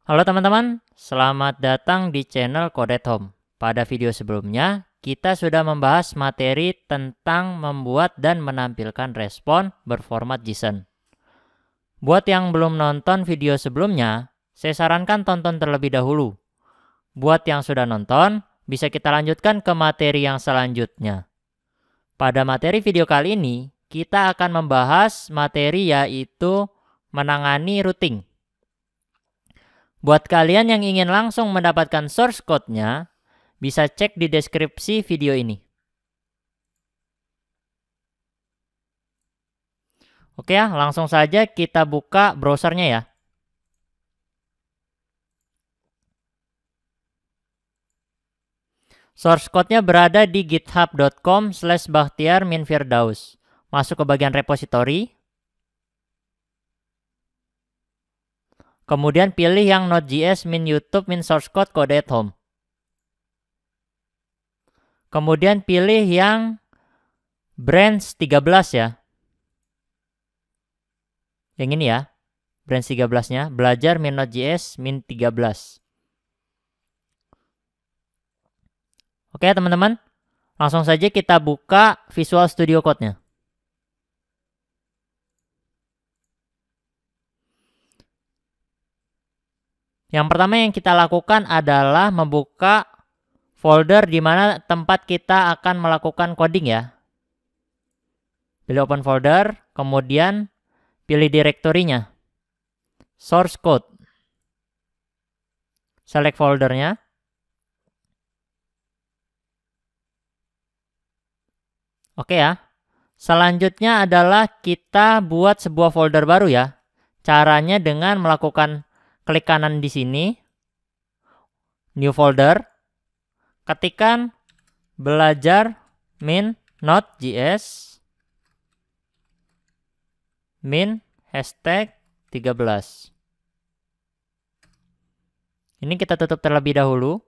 Halo teman-teman, selamat datang di channel Code at Home. Pada video sebelumnya, kita sudah membahas materi tentang membuat dan menampilkan respon berformat JSON. Buat yang belum nonton video sebelumnya, saya sarankan tonton terlebih dahulu. Buat yang sudah nonton, bisa kita lanjutkan ke materi yang selanjutnya. Pada materi video kali ini, kita akan membahas materi yaitu menangani routing. Buat kalian yang ingin langsung mendapatkan source code-nya, bisa cek di deskripsi video ini. Oke ya, langsung saja kita buka browsernya ya. Source code-nya berada di github.com/bakhtiar-firdaus. Masuk ke bagian repository. Kemudian pilih yang Node.js min YouTube min source code Code at Home. Kemudian pilih yang branch 13 ya. Yang ini ya. Branch 13-nya, belajar min Node.js min 13. Oke teman-teman, langsung saja kita buka Visual Studio Code-nya. Yang pertama yang kita lakukan adalah membuka folder di mana tempat kita akan melakukan coding ya. Pilih open folder, kemudian pilih direktorinya. Source code. Select foldernya. Oke ya. Selanjutnya adalah kita buat sebuah folder baru ya. Caranya dengan melakukan klik kanan di sini. New folder. Ketikkan belajar min Node.js min hashtag 13. Ini kita tutup terlebih dahulu.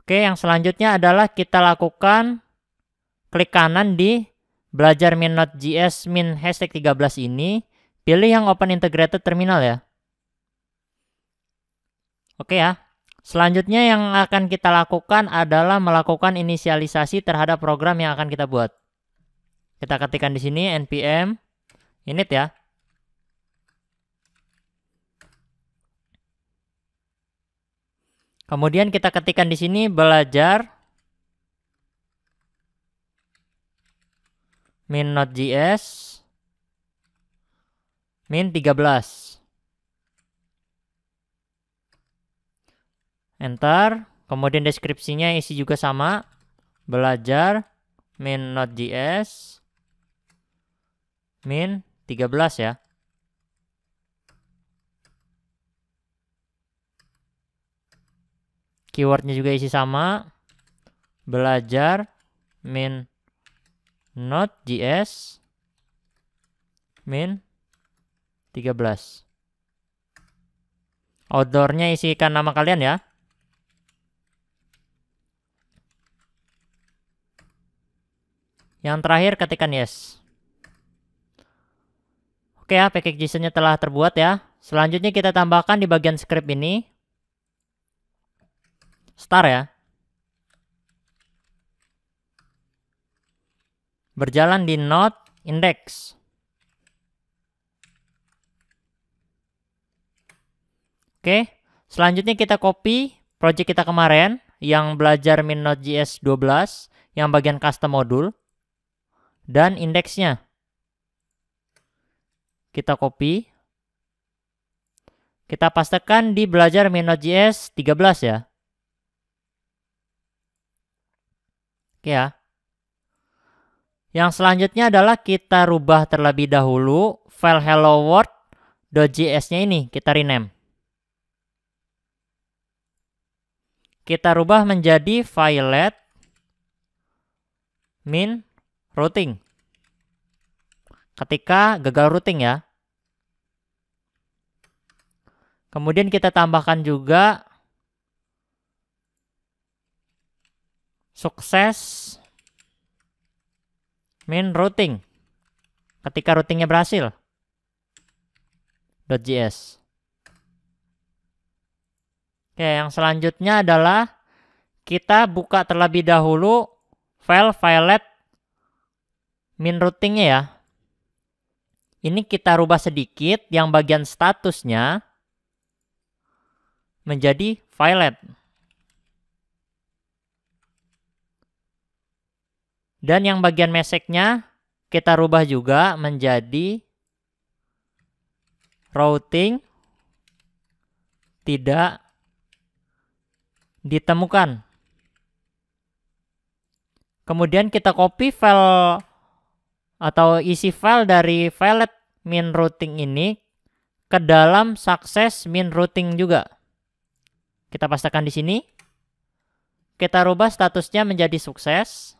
Oke, yang selanjutnya adalah kita lakukan klik kanan di belajar min Node.js min hashtag 13 ini. Pilih yang Open Integrated Terminal ya. Oke ya. Selanjutnya yang akan kita lakukan adalah melakukan inisialisasi terhadap program yang akan kita buat. Kita ketikkan di sini npm init ya. Kemudian kita ketikkan di sini belajar min Node.js min 13. Enter. Kemudian deskripsinya isi juga sama. Belajar min Node.js min 13 ya. Keywordnya juga isi sama. Belajar min Node.js min 13. Outdoor-nya isikan nama kalian ya. Yang terakhir ketikkan yes. Oke ya, package JSON-nya telah terbuat ya. Selanjutnya kita tambahkan di bagian script ini star ya. Berjalan di node index. Oke, selanjutnya kita copy project kita kemarin yang belajar min Node.js 12 yang bagian custom module dan indeksnya. Kita copy. Kita pastekan di belajar min Node.js 13 ya. Oke ya. Yang selanjutnya adalah kita rubah terlebih dahulu file hello world.js-nya ini, kita rename. Kita rubah menjadi violet min routing. Ketika gagal routing ya. Kemudian kita tambahkan juga sukses min routing. Ketika routingnya berhasil. .js. Oke, yang selanjutnya adalah kita buka terlebih dahulu filelet min routingnya ya. Ini kita rubah sedikit yang bagian statusnya menjadi filelet. Dan yang bagian message-nya kita rubah juga menjadi routing tidak ditemukan. Kemudian kita copy file atau isi file dari filelet min routing ini ke dalam success min routing juga. Kita pastikan di sini. Kita rubah statusnya menjadi sukses.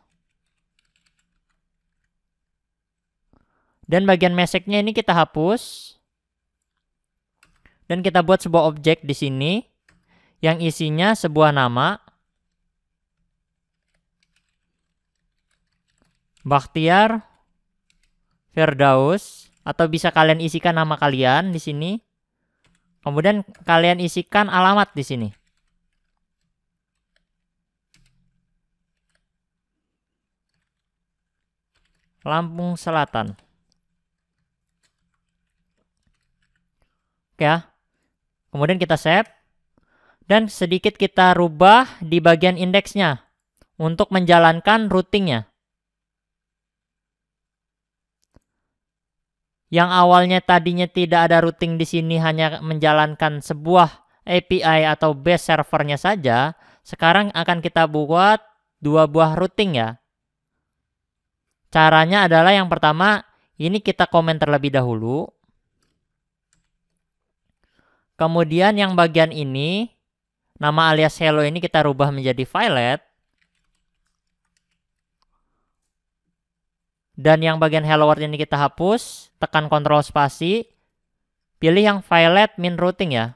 Dan bagian message-nya ini kita hapus. Dan kita buat sebuah objek di sini yang isinya sebuah nama. Bakhtiar Firdaus, atau bisa kalian isikan nama kalian di sini. Kemudian kalian isikan alamat di sini. Lampung Selatan. Oke ya. Kemudian kita save. Dan sedikit kita rubah di bagian indeksnya untuk menjalankan routingnya. Yang awalnya tadinya tidak ada routing di sini, hanya menjalankan sebuah API atau base servernya saja, sekarang akan kita buat 2 buah routing ya. Caranya adalah yang pertama, ini kita komen terlebih dahulu. Kemudian yang bagian ini, nama alias hello ini kita rubah menjadi filelet. Dan yang bagian hello world ini kita hapus, tekan Ctrl spasi, pilih yang filelet min routing ya.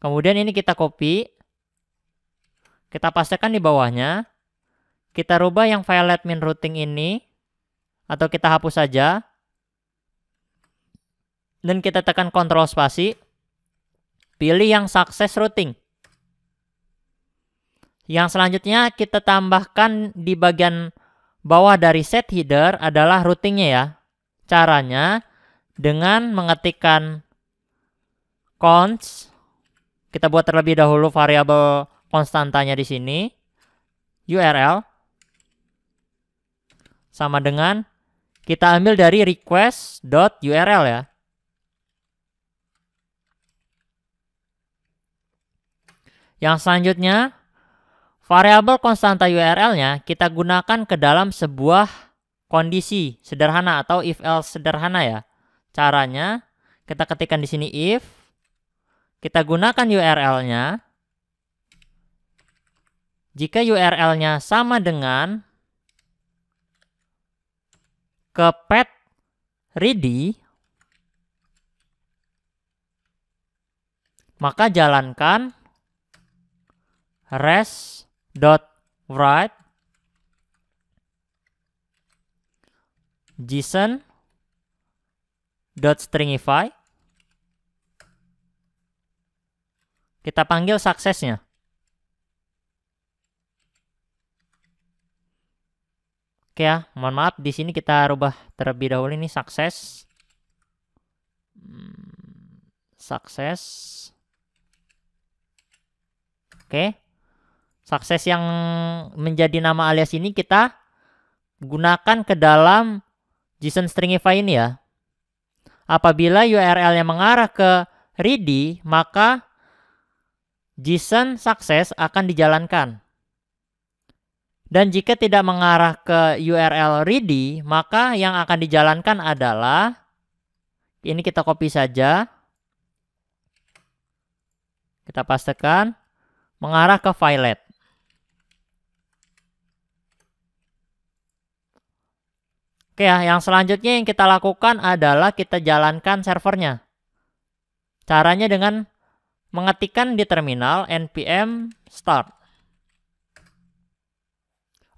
Kemudian ini kita copy, kita pastikan di bawahnya, kita rubah yang filelet min routing ini, atau kita hapus saja, dan kita tekan Ctrl spasi, pilih yang success routing. Yang selanjutnya kita tambahkan di bagian bawah dari set header adalah routingnya ya. Caranya dengan mengetikkan const, kita buat terlebih dahulu variabel konstantanya di sini, URL, sama dengan kita ambil dari request.url ya. Yang selanjutnya, variabel konstanta URL-nya kita gunakan ke dalam sebuah kondisi sederhana atau if-else sederhana ya. Caranya, kita ketikkan di sini if, kita gunakan URL-nya. Jika URL-nya sama dengan ke path ready, maka jalankan res.write json.stringify. Kita panggil suksesnya. Oke ya, mohon maaf di sini kita rubah terlebih dahulu ini sukses. Sukses. Oke. Sukses yang menjadi nama alias ini kita gunakan ke dalam JSON stringify ini ya. Apabila URL-nya mengarah ke ready, maka JSON sukses akan dijalankan. Dan jika tidak mengarah ke URL ready, maka yang akan dijalankan adalah, ini kita copy saja. Kita pastekan, mengarah ke filelet. Oke ya, yang selanjutnya yang kita lakukan adalah kita jalankan servernya. Caranya dengan mengetikkan di terminal npm start.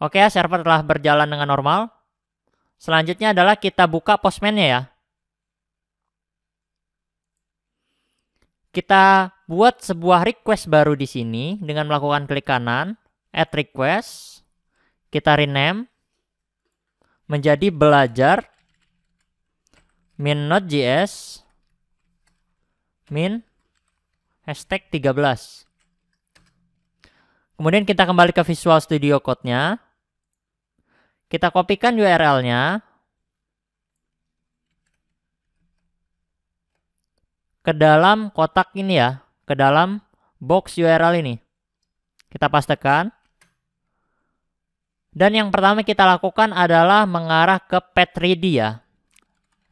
Oke ya, server telah berjalan dengan normal. Selanjutnya adalah kita buka Postman-nya ya. Kita buat sebuah request baru di sini dengan melakukan klik kanan, add request, kita rename menjadi belajar min Node.js min hashtag 13. Kemudian kita kembali ke Visual Studio Code-nya. Kita kopikan URL-nya ke dalam kotak ini ya, ke dalam box URL ini. Kita pastekan. Dan yang pertama kita lakukan adalah mengarah ke path ready ya.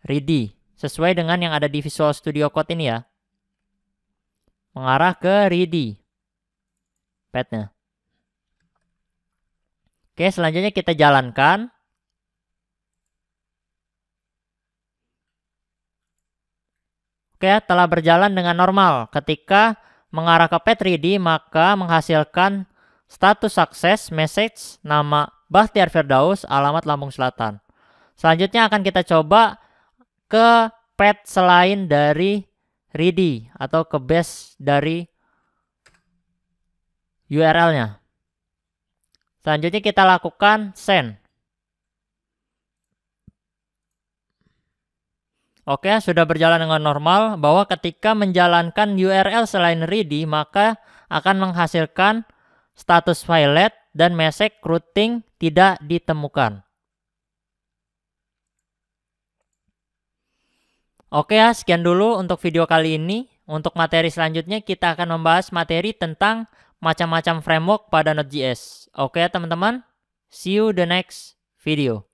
Ready, sesuai dengan yang ada di Visual Studio Code ini ya. Mengarah ke ready path-nya. Oke, selanjutnya kita jalankan. Oke, telah berjalan dengan normal. Ketika mengarah ke path ready, maka menghasilkan status sukses, message, nama Bahtiar Firdaus, alamat Lampung Selatan. Selanjutnya akan kita coba ke path selain dari ready atau ke base dari URL-nya. Selanjutnya kita lakukan send. Oke, sudah berjalan dengan normal bahwa ketika menjalankan URL selain ready, maka akan menghasilkan status violate dan message routing tidak ditemukan. Oke ya, sekian dulu untuk video kali ini. Untuk materi selanjutnya kita akan membahas materi tentang macam-macam framework pada Node.js. Oke ya teman-teman, see you the next video.